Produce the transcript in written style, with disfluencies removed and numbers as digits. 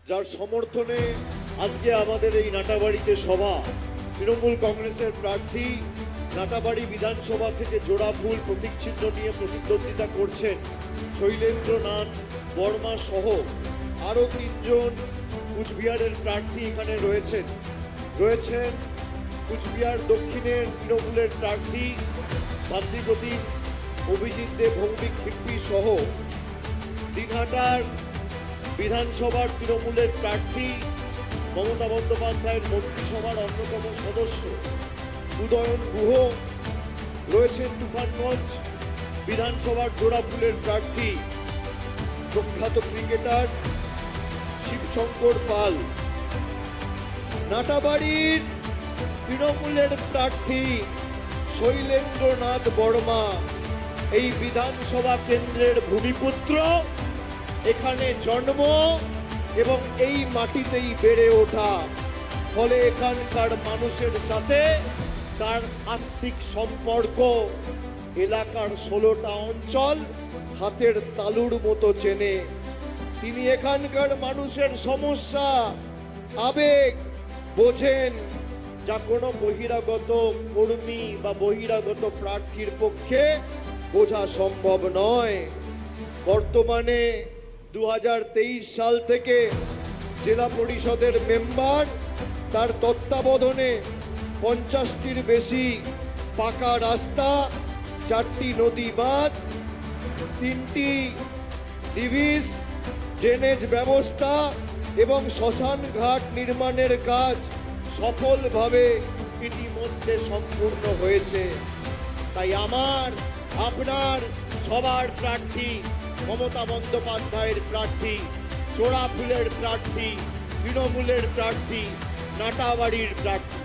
যার সমর্থনে আজকে আমাদের এই নাটাবাড়িতে সভা। তৃণমূল কংগ্রেসের প্রার্থী নাটাবাড়ি বিধানসভা থেকে জোড়া ফুল প্রতীক চিহ্ন নিয়ে প্রতিদ্বন্দ্বিতা করছেন শৈলেন্দ্রনাথ বর্মা সহ আরও 3 জন কুচবিহারের প্রার্থী এখানে রয়েছেন। কুচবিহার দক্ষিণের তৃণমূলের প্রার্থী ভাতৃপ্রতীক অভিজিৎ দে ভৌমিক হিপ্পি সহ দিনহাটার বিধানসভার তৃণমূলের প্রার্থী মমতা বন্দ্যোপাধ্যায়ের মন্ত্রিসভার অন্যতম সদস্য উদয়ন গুহ রয়েছেন। তুফানগঞ্জ বিধানসভার জোড়াফুলের প্রার্থী প্রখ্যাত ক্রিকেটার শিবশঙ্কর পাল। নাটাবাড়ির তৃণমূলের প্রার্থী শৈলেন্দ্রনাথ বর্মা এই বিধানসভা কেন্দ্রের ভূমিপুত্র, এখানে জন্ম এবং এই মাটিতেই বেড়ে ওঠা, ফলে এখানকার মানুষের সাথে তার আত্মিক সম্পর্ক এলাকার 16টা অঞ্চল হাতের তালুর মতো চেনে। তিনি এখানকার মানুষের সমস্যা আবেগ বোঝেন, যা কোনো বহিরাগত কর্মী বা বহিরাগত প্রার্থীর পক্ষে বোঝা সম্ভব নয়। বর্তমানে 2023 সাল থেকে জেলা পরিষদের মেম্বার, তার তত্ত্বাবধানে 50টির বেশি পাকা রাস্তা, 4টি নদী বাঁধ, 3টি ডিভিস, ড্রেনেজ ব্যবস্থা এবং শ্মশান ঘাট নির্মাণের কাজ সফলভাবে ইতিমধ্যে সম্পূর্ণ হয়েছে। তাই আমার, আপনার, সবার প্রার্থী মমতা বন্দ্যোপাধ্যায়ের প্রার্থী, জোড়াফুলের প্রার্থী, তৃণমূলের প্রার্থী, নাটাবাড়ির প্রার্থী।